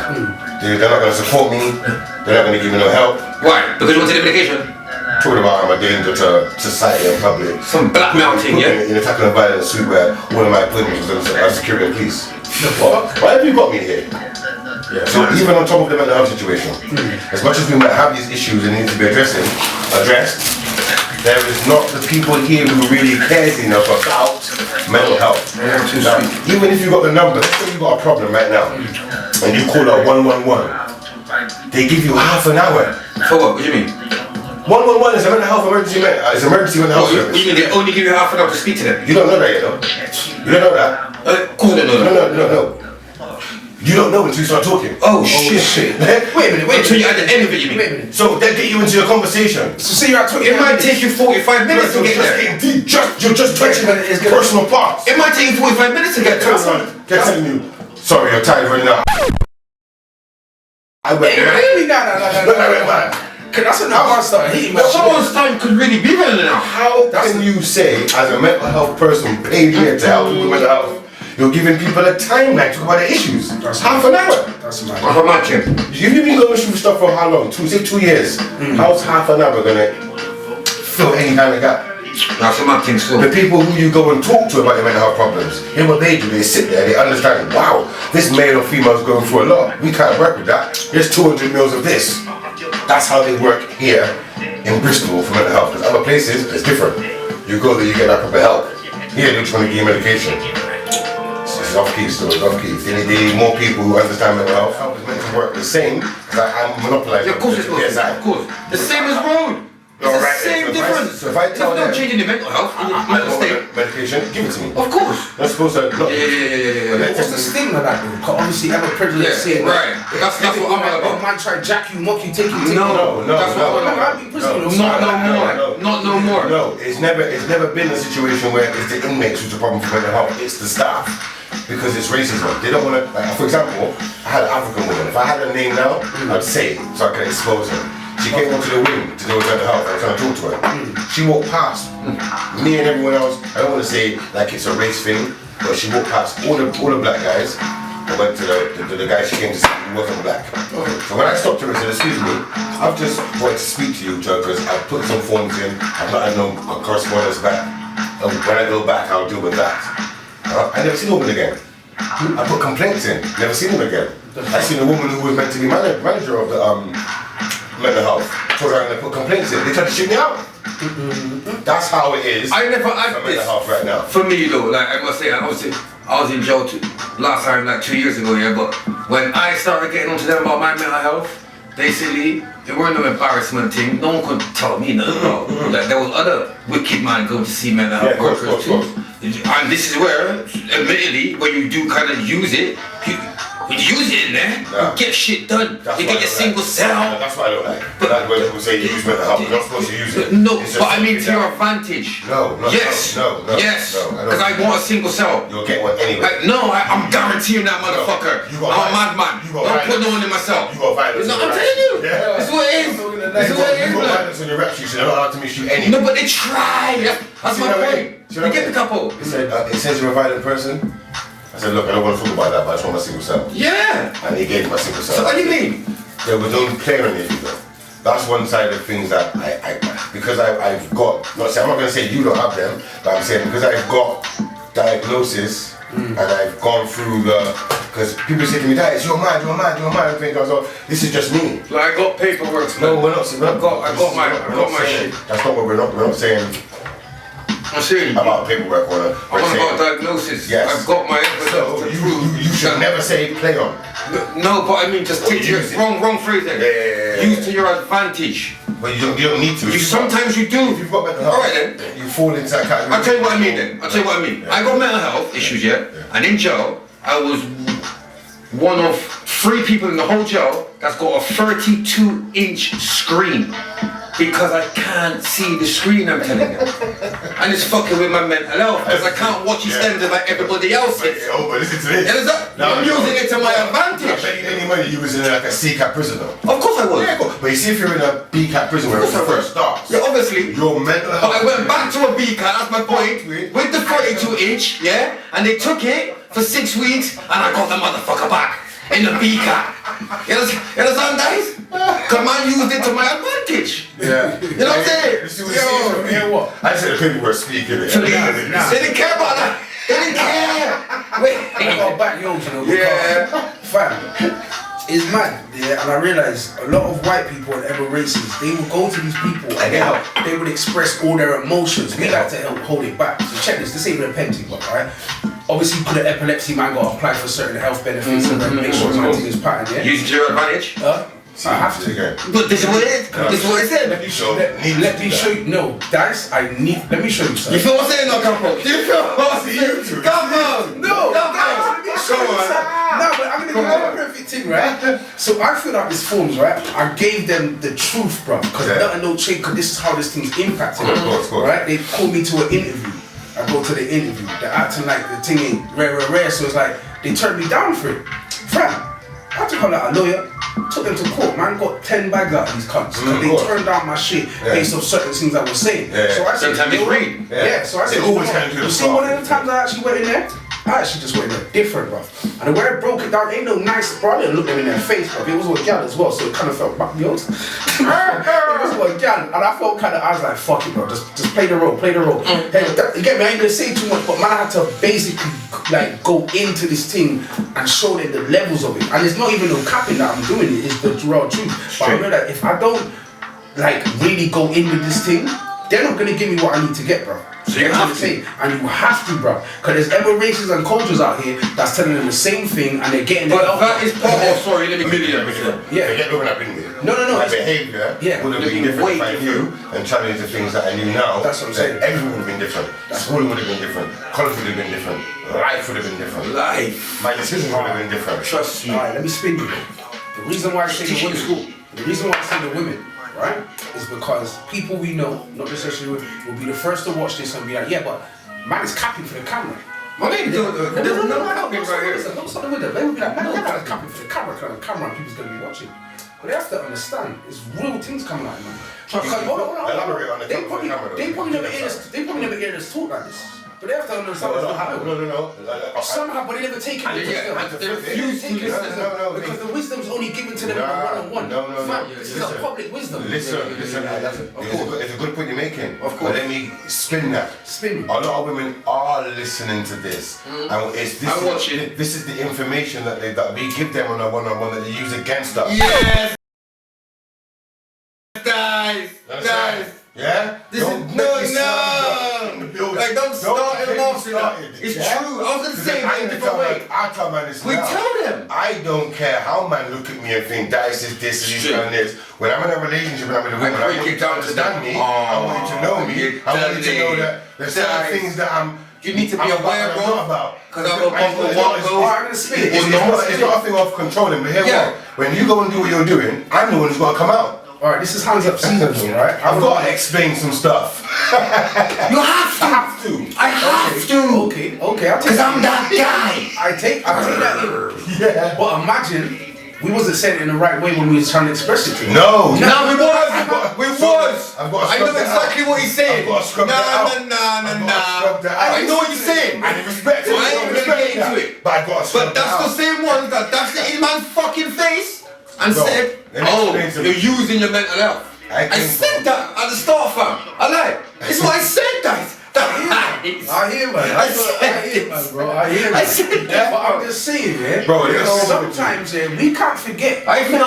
[SPEAKER 3] They're not going to support me. They're not going to give me no help.
[SPEAKER 2] Why? Because you want to take the medication?
[SPEAKER 3] Talking about I'm a danger to society and public.
[SPEAKER 2] Some blackmail thing, yeah?
[SPEAKER 3] In attacking a violent suit where one of my appointments was security and police. Why have you got me here? Yeah. So even on top of the mental health situation, as much as we might have these issues and need to be addressed, there is not the people here who really cares enough about mental health. Now, even if you got the number, let's say you got a problem right now, and you call out 111, they give you half an hour.
[SPEAKER 2] For what? What do you mean?
[SPEAKER 3] 111 is a mental health emergency. It's emergency mental health service.
[SPEAKER 2] You mean they only give you half an hour to speak to them?
[SPEAKER 3] You don't know that yet, though. You don't know that.
[SPEAKER 2] Of course I don't know that.
[SPEAKER 3] No. You don't know until you start talking.
[SPEAKER 2] Oh shit.
[SPEAKER 1] Wait a minute.
[SPEAKER 2] Until you're at the end of it, you mean?
[SPEAKER 1] Wait a minute.
[SPEAKER 3] So they get you into your conversation.
[SPEAKER 1] So say you're at 20
[SPEAKER 2] It might take you 45 minutes to get there.
[SPEAKER 3] You're just touching personal parts.
[SPEAKER 2] It might take you 45 minutes to get there.
[SPEAKER 3] They're telling you, sorry, your time is running out. I went there.
[SPEAKER 1] No. That's when I started hitting my
[SPEAKER 2] Someone's time could really be running out.
[SPEAKER 3] How can you say, as a mental health person paid here to help with mental health, you're giving people a timeline to talk about their issues?
[SPEAKER 1] That's
[SPEAKER 3] half an hour.
[SPEAKER 1] That's mad.
[SPEAKER 2] Half a match.
[SPEAKER 3] You've been going through stuff for how long? 2 years. How's half an hour gonna fill any kind of gap?
[SPEAKER 2] That's a mad thing still.
[SPEAKER 3] The people who you go and talk to about your mental health problems, hear what they do, they sit there, they understand, wow, this male or female is going through a lot. We can't work with that. There's 200 mils of this. That's how they work here in Bristol for mental health. Because other places, it's different. You go there, you get that proper help. Here, they're trying to give you medication. It's off key still, it's off key. They need more people who understand mental health. Help is meant to work the same, because I'm monopolizing.
[SPEAKER 2] Yeah, of course it's not. Of course. The same as road. It's the same difference.
[SPEAKER 3] So if I tell
[SPEAKER 2] them,
[SPEAKER 3] them,
[SPEAKER 2] there's no change in your mental health.
[SPEAKER 3] I don't want medication, give it to me.
[SPEAKER 2] Of course.
[SPEAKER 3] Not supposed to.
[SPEAKER 2] Yeah.
[SPEAKER 1] What's the stigma of that though? Because obviously I'm a privilege saying
[SPEAKER 2] right. That's what I'm about.
[SPEAKER 1] Man try to jack you, mock you, take you.
[SPEAKER 3] No.
[SPEAKER 2] That's what I'm about. Not no more.
[SPEAKER 3] No, it's never been a situation where it's the inmates who's the problem for mental health. It's the staff. Because it's racism. They don't want to, like, for example, I had an African woman. If I had her name now, I'd say it so I could expose her. She came onto the wing to do with mental health. I was trying to talk to her. She walked past me and everyone else. I don't want to say like it's a race thing, but she walked past all the black guys and went to the guy she came to see who wasn't black. So when I stopped her and said, excuse me, I've just wanted to speak to you, Joe, because I put some forms in. I've not had no correspondence back. When I go back, I'll deal with that. I never seen a woman again. I put complaints in, never seen them again. I seen a woman who was meant to be manager of the mental health. Told her I'm gonna put complaints in. They tried to shoot me out. That's how it is.
[SPEAKER 2] I never had
[SPEAKER 3] for mental health right now.
[SPEAKER 2] For me though, like I must say, I was in jail last time, like 2 years ago, yeah. But when I started getting onto them about my mental health, basically it weren't no embarrassment thing. No one could tell me nothing about. Like there was other wicked man going to see mental health workers too. And this is where, admittedly, when you do kind of use it, When you use it in there,
[SPEAKER 3] Nah.
[SPEAKER 2] you get shit done.
[SPEAKER 3] That's
[SPEAKER 2] You
[SPEAKER 3] what
[SPEAKER 2] get
[SPEAKER 3] I
[SPEAKER 2] your
[SPEAKER 3] don't
[SPEAKER 2] single
[SPEAKER 3] like.
[SPEAKER 2] cell.
[SPEAKER 3] That's what I don't like. Like when people say you use mental health, you're not supposed to use it.
[SPEAKER 2] No,
[SPEAKER 3] It's just
[SPEAKER 2] but I mean to
[SPEAKER 3] something
[SPEAKER 2] your
[SPEAKER 3] that-
[SPEAKER 2] advantage.
[SPEAKER 3] No,
[SPEAKER 2] Yes.
[SPEAKER 3] no.
[SPEAKER 2] Yes.
[SPEAKER 3] No, I don't.
[SPEAKER 2] Because I want a single cell.
[SPEAKER 3] You'll get one anyway.
[SPEAKER 2] I'm guaranteeing that motherfucker.
[SPEAKER 3] You got
[SPEAKER 2] I'm a
[SPEAKER 3] violence.
[SPEAKER 2] madman.
[SPEAKER 3] You got
[SPEAKER 2] Don't put
[SPEAKER 3] violence.
[SPEAKER 2] no one in myself.
[SPEAKER 3] You got violence.
[SPEAKER 2] No,
[SPEAKER 3] on
[SPEAKER 2] I'm
[SPEAKER 3] your
[SPEAKER 2] telling you.
[SPEAKER 3] rap sheet. Yeah.
[SPEAKER 2] This is what it is. This is what it is,
[SPEAKER 3] You got
[SPEAKER 2] blood.
[SPEAKER 3] violence on your rap sheet, so they're not allowed to miss you anyway.
[SPEAKER 2] No, but they try. That's
[SPEAKER 3] See
[SPEAKER 2] my
[SPEAKER 3] what I mean?
[SPEAKER 2] point.
[SPEAKER 3] See what I
[SPEAKER 2] You get the
[SPEAKER 3] mean?
[SPEAKER 2] couple.
[SPEAKER 3] It says you're a violent person. I said, look, I don't want to talk about that, but I just want my single cell.
[SPEAKER 2] Yeah.
[SPEAKER 3] And he gave me my single cell.
[SPEAKER 2] So what do you mean?
[SPEAKER 3] Yeah, we don't play on anything though. That's one side of things that because I've got, I'm not going to say you don't have them, but I'm saying because I've got diagnosis and I've gone through because people say to me, Dad, you're mad. I think I was like, this is just me.
[SPEAKER 2] Like I got paperwork.
[SPEAKER 3] No, we're not.
[SPEAKER 2] I got my shit.
[SPEAKER 3] That's not what we're not saying
[SPEAKER 2] I'm saying.
[SPEAKER 3] about paperwork or
[SPEAKER 2] I'm on about diagnosis.
[SPEAKER 3] Yes.
[SPEAKER 2] I've got my evidence
[SPEAKER 3] So
[SPEAKER 2] to
[SPEAKER 3] you
[SPEAKER 2] prove.
[SPEAKER 3] should never say play on.
[SPEAKER 2] No, but I mean just take your
[SPEAKER 3] use it.
[SPEAKER 2] wrong phrasing.
[SPEAKER 3] Yeah.
[SPEAKER 2] Use to your advantage.
[SPEAKER 3] But you don't need to.
[SPEAKER 2] Sometimes you do.
[SPEAKER 3] If you've got mental health,
[SPEAKER 2] Alright then.
[SPEAKER 3] you fall into that category.
[SPEAKER 2] I'll tell you what I mean then. I got mental health issues, yeah? And in jail, I was one of 3 people in the whole jail that's got a 32-inch screen. Because I can't see the screen, I'm telling you. And it's fucking with my mental health because I can't watch EastEnders like everybody else is.
[SPEAKER 3] But listen to this.
[SPEAKER 2] I'm using it to my
[SPEAKER 3] I
[SPEAKER 2] advantage.
[SPEAKER 3] bet you any money you was in like a C-cap prison though.
[SPEAKER 2] Of course I was.
[SPEAKER 3] Yeah, but you see if you're in a B-cap prison where it first starts,
[SPEAKER 2] Yeah, obviously.
[SPEAKER 3] your mental health.
[SPEAKER 2] But I went back to a B-cat, that's my point, with the 32-inch, yeah? And they took it for 6 weeks and I got the motherfucker back in the B-cat. You understand, guys? Because man used it to my advantage.
[SPEAKER 3] Yeah.
[SPEAKER 2] You know what I'm saying?
[SPEAKER 3] You see what you hear what? I said the people were speaking it.
[SPEAKER 2] Please. They didn't care about that. They didn't care.
[SPEAKER 1] I
[SPEAKER 2] Wait.
[SPEAKER 1] got back young, you know,
[SPEAKER 2] Yeah.
[SPEAKER 1] fam. It's mad, yeah, and I realise a lot of white people and ever races, they will go to these people and they would express all their emotions. We like to help hold it back. So check this ain't an epilepsy, but right? Obviously, for the epilepsy, man, got to apply for certain health benefits and then make sure my thing is patterned, yeah?
[SPEAKER 2] Use it to your advantage.
[SPEAKER 1] I have to.
[SPEAKER 3] Again.
[SPEAKER 2] But this is what it is. This is what it said.
[SPEAKER 1] Let me show you. No, guys, let me show you
[SPEAKER 2] You
[SPEAKER 1] something.
[SPEAKER 2] feel what I'm saying, no, Capo? Do you feel what I'm saying? Come on!
[SPEAKER 1] No,
[SPEAKER 2] Come
[SPEAKER 1] guys,
[SPEAKER 2] on!
[SPEAKER 1] let me show you something. No, but I'm gonna give you a perfect thing, right? So I filled out these forms, right? I gave them the truth, bro, because nothing no change, because this is how this thing's impacting me,
[SPEAKER 3] Of course.
[SPEAKER 1] right? They called me to an interview. I go to the interview. They're acting like the thing ain't rare, so it's like they turned me down for it. Fam, I had to call out a lawyer. Took them to court, man. Got 10 bags out of these cunts because they turned down my shit based on certain things I was saying. So I said,
[SPEAKER 2] sometimes it's read.
[SPEAKER 1] So I said, you see, one of the times I actually went in there, I actually just went in there different, bruv. And the way I broke it down, ain't no nice, bro. I didn't look them in their face, bruv. It was with a gal as well, so it kind of felt back yours. It was with a gal, and I felt kind of, I was like, fuck it, bro. Just play the role. Hey, you get me? I ain't gonna say too much, but man, I had to basically like go into this thing and show them the levels of it. And it's not even no capping that I'm doing it, it's the raw truth. But I know that if I don't like really go in with this thing, they're not gonna give me what I need to get, bro.
[SPEAKER 2] So you have to.
[SPEAKER 1] And you have to, bro. Because there's ever races and cultures out here that's telling them the same thing and they're getting
[SPEAKER 2] But
[SPEAKER 1] it out.
[SPEAKER 2] that is part of, sorry, let me million.
[SPEAKER 3] Yeah, forget what I've been with.
[SPEAKER 1] No.
[SPEAKER 3] My behaviour would have been different if I knew and challenged the things that I knew now.
[SPEAKER 1] That's what I'm saying.
[SPEAKER 3] Everything would have been different. Schooling would have been different. College would have been different. Life would have been different.
[SPEAKER 2] Life.
[SPEAKER 3] My decisions would have been different.
[SPEAKER 2] Trust me.
[SPEAKER 1] Alright, let me spin you. The reason why I say the women, right, is because people we know, not necessarily will be the first to watch this and be like, yeah, but man is capping for the camera.
[SPEAKER 2] My name there's no capping right here.
[SPEAKER 1] Listen, don't start with them. They will be like, man, is capping for the camera, because the camera and people's going to be watching. But they have to understand, it's real things coming out, man. Hold on.
[SPEAKER 3] Elaborate on the
[SPEAKER 1] They probably
[SPEAKER 3] camera,
[SPEAKER 1] never hear us talk like this. But they have to understand what's happening.
[SPEAKER 3] No.
[SPEAKER 1] Somehow, but they never take it.
[SPEAKER 2] They refuse to listen.
[SPEAKER 1] Because the wisdom's only given to them one-on-one.
[SPEAKER 3] No.
[SPEAKER 1] This is a public wisdom.
[SPEAKER 3] Listen. It's a good point you're making.
[SPEAKER 2] Of course.
[SPEAKER 3] But let me spin that.
[SPEAKER 1] Spin.
[SPEAKER 3] A lot of women are listening to this, and
[SPEAKER 2] I'm watching.
[SPEAKER 3] This is the information that we give them on a one-on-one that they use against us.
[SPEAKER 2] Yes! Guys!
[SPEAKER 3] Yeah?
[SPEAKER 2] This is no! Like, don't start it off. It's true. I was gonna say it in a different way.
[SPEAKER 3] I tell man this
[SPEAKER 2] We
[SPEAKER 3] now.
[SPEAKER 2] tell them.
[SPEAKER 3] I don't care how man look at me and think Dice is this and this. When I'm in a relationship and I'm with a woman, I want you to understand me. I want you to know me. I want you to know that there's certain things that
[SPEAKER 2] You need to be aware, bro. Because I'm
[SPEAKER 1] I'm gonna spit it.
[SPEAKER 3] It's not a thing of controlling, but here what? When you go and do what you're doing, I'm the one who's got to come out.
[SPEAKER 1] Alright, this is hands up season though, right?
[SPEAKER 3] I've got to explain some stuff.
[SPEAKER 2] You have to. I have to.
[SPEAKER 1] Okay, I'll take
[SPEAKER 2] Because I'm that guy.
[SPEAKER 1] I take that in.
[SPEAKER 3] Yeah.
[SPEAKER 1] But imagine we wasn't saying it in the right way when we was trying to express it to you.
[SPEAKER 3] No,
[SPEAKER 2] we was.
[SPEAKER 3] I've got to
[SPEAKER 2] I know exactly what he's saying.
[SPEAKER 3] I've got to scrub that out.
[SPEAKER 2] I know what you're saying.
[SPEAKER 3] And respect it.
[SPEAKER 2] I ain't gonna get into it.
[SPEAKER 3] But I got to scrub
[SPEAKER 2] But that's the same one that dashed it in man's fucking face and said, oh, you're using your mental health. I said that at the start, fam. I lied. It's what I said, guys.
[SPEAKER 1] I hear, man. I hear, man, bro. I hear, man.
[SPEAKER 2] I said that.
[SPEAKER 1] But I'm just saying, yeah.
[SPEAKER 3] Bro,
[SPEAKER 1] sometimes, yeah, we can't forget.
[SPEAKER 2] I do.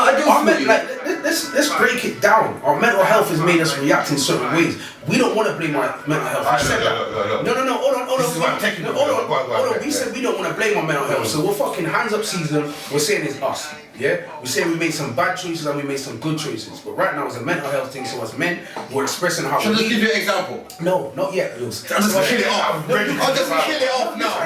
[SPEAKER 1] Let's break it down. Our mental health has made us react in certain ways. We don't want to blame our mental health. We said that. No. Hold on.
[SPEAKER 3] This is what I'm taking.
[SPEAKER 1] Hold on. We said we don't want to blame our mental health. So we're fucking hands up season. We're saying it's us. Yeah? We're saying we made some bad choices and we made some good choices. But right now it's a mental health thing. So as men, we're expressing how
[SPEAKER 2] Should I just give you an example?
[SPEAKER 1] No, not yet.
[SPEAKER 2] I'll just kill it off. I'll just kill it off now.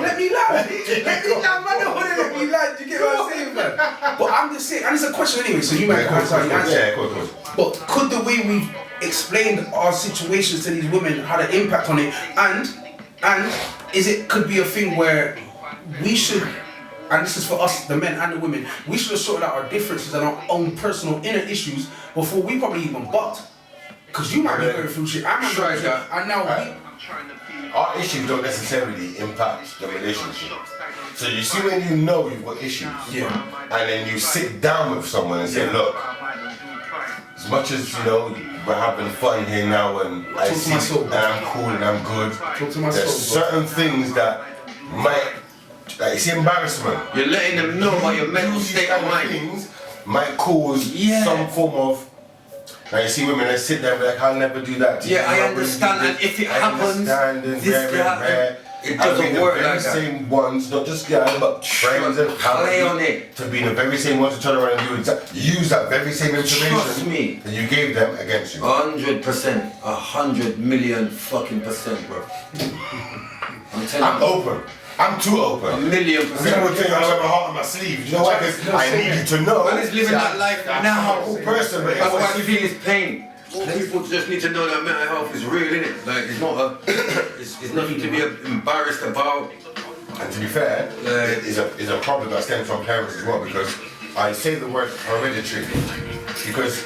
[SPEAKER 1] Let me laugh. Man. Don't want to let me laugh. You get what I'm saying, man? But I'm just saying, and it's a question anyway, so you might answer.
[SPEAKER 3] Yeah, cool.
[SPEAKER 1] But could the way we've explained our situations to these women had an impact on it, and could be a thing where we should, and this is for us, the men and the women, we should have sorted out our differences and our own personal inner issues before we probably even butt. Because you might be going through shit, I might be going through shit, and now
[SPEAKER 3] our issues don't necessarily impact the relationship. So you see when you know you've got issues, and then you sit down with someone and say, look, as much as we're having fun here now and I see and I'm cool and I'm good, there's certain things that might, like it's embarrassment.
[SPEAKER 2] You're letting them know about your mental state of mind.
[SPEAKER 3] Things might cause some form of. Now you see women that sit there and be like, I'll never do that to you.
[SPEAKER 2] I understand, and if it happens, it doesn't work like that.
[SPEAKER 3] Same ones, not just guys, but friends and
[SPEAKER 2] play on it.
[SPEAKER 3] To be the very same ones to turn around and use that very same information that you gave them against you.
[SPEAKER 2] 100%, 100 million fucking %, bro.
[SPEAKER 3] I'm open. I'm too open.
[SPEAKER 2] 1 million %.
[SPEAKER 3] People will tell you I wear my heart on my sleeve. You know why? Because I need you to know.
[SPEAKER 2] Man is living that life now.
[SPEAKER 3] Person, but
[SPEAKER 2] that's why I feel is pain. People just need to know that mental health is real, innit? Like it's not it's nothing to be embarrassed about.
[SPEAKER 3] And to be fair, it's a problem that stems from parents as well, because I say the word hereditary because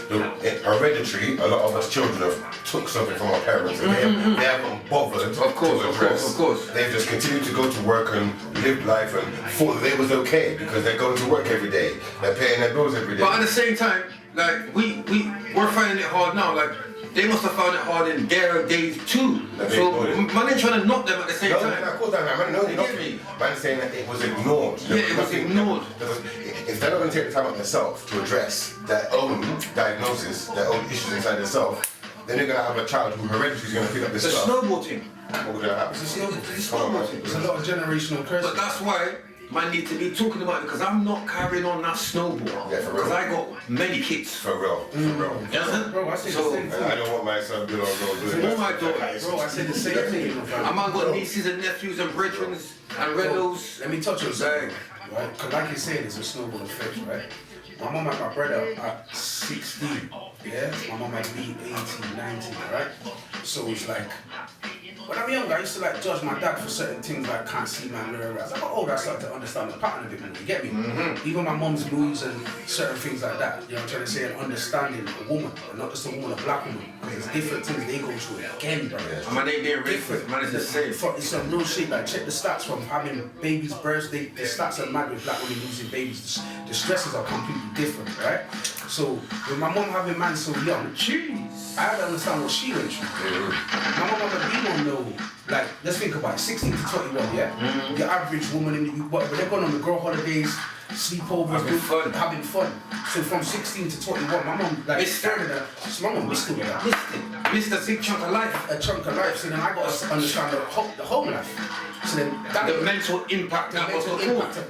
[SPEAKER 3] hereditary, a lot of us children have took something from our parents and they haven't bothered to address.
[SPEAKER 2] Of course.
[SPEAKER 3] They've just continued to go to work and live life and thought that it was okay because they're going to work every day, they're paying their bills every day.
[SPEAKER 2] But at the same time, like we're finding it hard now. Like they must have found it hard in their days too. So man ain't trying to knock them at the same time.
[SPEAKER 3] No, of course not. Man, no, man saying that it was ignored.
[SPEAKER 2] Yeah, it was ignored.
[SPEAKER 3] If they're not going to take the time out themselves to address their own diagnosis, their own issues inside themselves, then they're going to have a child who hereditary is going to pick up this stuff.
[SPEAKER 2] It's a snowball thing.
[SPEAKER 3] What's going to happen?
[SPEAKER 1] It's a snowball thing. It's a lot of generational curses.
[SPEAKER 2] But that's why man need to be talking about it, because I'm not carrying on that snowball.
[SPEAKER 3] Yeah, for real.
[SPEAKER 2] Because I got many kids.
[SPEAKER 3] For real.
[SPEAKER 1] Bro, I say the same thing.
[SPEAKER 3] I don't want my son doing all those.
[SPEAKER 2] All my daughters.
[SPEAKER 1] Bro, I say the same thing.
[SPEAKER 2] I man got nieces and nephews and brethren and relatives.
[SPEAKER 1] Let me touch on something, right? Because like you said, it's a snowball effect, right? My mom had my brother at 16, yeah? My mom had me 18, 19, right? So it's like, when I'm younger, I used to like judge my dad for certain things like can't see man, blah, blah, blah. As I got older, I started to understand the pattern a bit more, you get me? Even my mom's moods and certain things like that, you know what I'm trying to say, and understanding a woman, and not just a woman, a black woman, because it's different things they go through again, bro.
[SPEAKER 2] And man ain't being racist, man is the same.
[SPEAKER 1] It's some real shit, like check the stats from having babies' births, the stats are mad with black women losing babies, the stresses are completely different, right? So, with my mom having man so young, I had to understand what she went through. My mom had been on like, let's think about it, 16 to 21, yeah? The average woman in the whatever, they're going on the girl holidays, sleepovers, having fun. So from 16 to 21, my mom, like, started that. So my mom missed all of that.
[SPEAKER 2] Missed a big chunk of life.
[SPEAKER 1] A chunk of life. So then I got to understand the home life. So then
[SPEAKER 2] the mental impact
[SPEAKER 1] of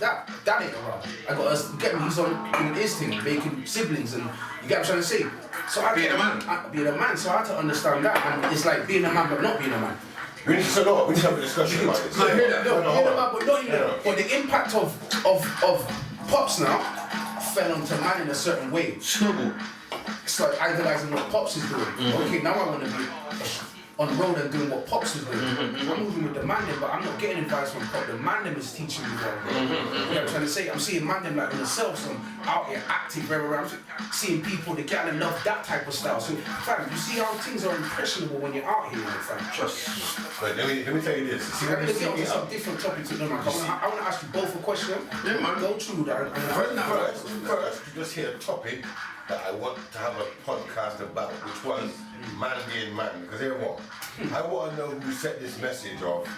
[SPEAKER 1] that ain't around. I got to get me, he's on his thing, making siblings, and you get what I'm trying to say. So
[SPEAKER 2] being a man.
[SPEAKER 1] Being a man, so I had to understand that. And it's like being a man but not being a man.
[SPEAKER 3] We need to have a discussion about this.
[SPEAKER 2] I hear that.
[SPEAKER 1] But the impact of Pops now fell onto man in a certain way.
[SPEAKER 2] Snowball.
[SPEAKER 1] Started idolizing what Pops is doing. Okay, now I want to be on the road and doing what Pops is doing. I'm moving with the man them, but I'm not getting advice from Pop. The man them is teaching me well. You know what I'm trying to say? I'm seeing man them like in themselves, so I'm out here acting very well. I'm seeing people, the gal and love that type of style. So, fam, you see how things are impressionable when you're out here, you know, fam.
[SPEAKER 2] Trust.
[SPEAKER 3] But let me tell you this. See,
[SPEAKER 1] Let's get on to some different topics to them. I want to ask you both a question.
[SPEAKER 2] Yeah, man.
[SPEAKER 1] Go through that.
[SPEAKER 3] First, you just hear a topic that I want to have a podcast about, which was man being man. Because here what? I want to know who set this message of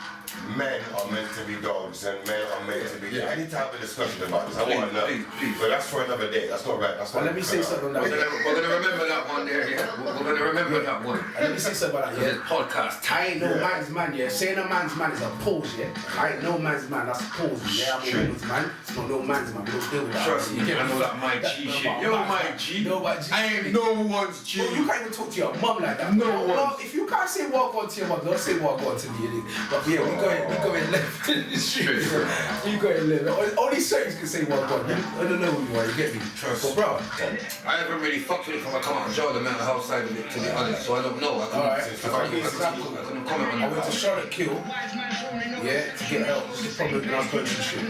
[SPEAKER 3] men are meant to be dogs and men are meant to be. I need to have a discussion about this. I want to know.
[SPEAKER 2] Please.
[SPEAKER 3] But that's for another day. That's not right. That's not.
[SPEAKER 1] Let me say something on that.
[SPEAKER 2] We're gonna remember that one there, yeah? We're gonna remember that one.
[SPEAKER 1] Let me say something about that, yeah?
[SPEAKER 2] Podcast.
[SPEAKER 1] I ain't no man's man, yeah? Saying a man's man is a pose, yeah? I ain't no man's man, that's a pose, yeah? I'm a woman's man. It's not no man's man, we don't deal with that.
[SPEAKER 2] Trust me, I know that my G shit. Yo, my G.
[SPEAKER 1] No, my G.
[SPEAKER 2] I ain't no one's G.
[SPEAKER 1] Bro, you can't even talk to your mum like that.
[SPEAKER 2] No one.
[SPEAKER 1] If you can't say walk on to your mum, don't say walk on to me. But yeah, we go in left in the street. You go in left. Only certain can say walk on. I don't know who you are, you get me?
[SPEAKER 2] Trust.
[SPEAKER 1] But bro,
[SPEAKER 2] I haven't really fucked with it because I come out and show the mental health side of it, to be honest, so I don't know. I couldn't comment on
[SPEAKER 1] I went
[SPEAKER 2] that.
[SPEAKER 1] to Charlotte Kill, yeah, to get help. This is probably when I was going through shit.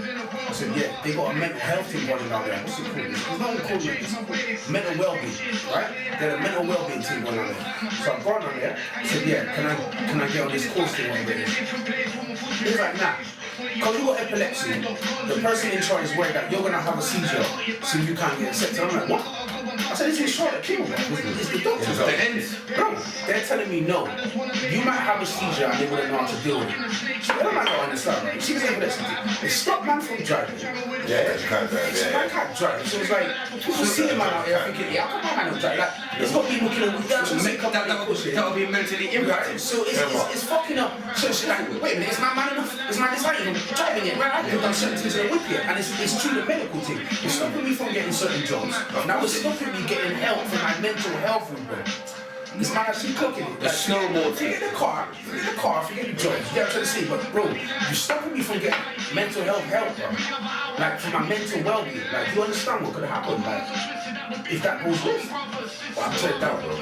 [SPEAKER 1] I said, yeah, they got a mental health thing running out there. What's it called? There's no one called it. It's called mental well-being, right? They had a mental well-being team going on there. So I've gone on there. I said, yeah, can I get on this course thing on there? He was like, nah. Because you got epilepsy, the person in charge is worried that you're going to have a seizure, so you can't get accepted. I'm like, what? I said, it's in Charlotte Kill, bro. It's the doctors.
[SPEAKER 2] The ends.
[SPEAKER 1] Bro, they're telling me no. You might have a seizure and they wouldn't know how to deal with it. So they don't understand, right? She was epilepsy. It stopped man from driving.
[SPEAKER 3] Yeah, you can't drive.
[SPEAKER 1] Man can't drive. So it's like, people see the man out here thinking, yeah, how come my man don't drive? Like, it's not me looking at what
[SPEAKER 2] That would be mentally impacted.
[SPEAKER 1] So it's fucking up. So she's like, wait a minute, is my man enough? Is my design even driving it? Right, I've done certain things in a whip yet. And it's true, the medical thing. It's stopping me from getting certain jobs. Now it's stopping me getting help for my mental health, bro. This man actually cooking it.
[SPEAKER 2] The snowball thing.
[SPEAKER 1] Forget the car, forget the jobs. You know what I'm trying to say? But bro, you're stopping me from getting mental health help, bro. Like for my mental well-being. Like, you understand what could have happened? Like, if that goes wrong, well, I'm turned down, bro.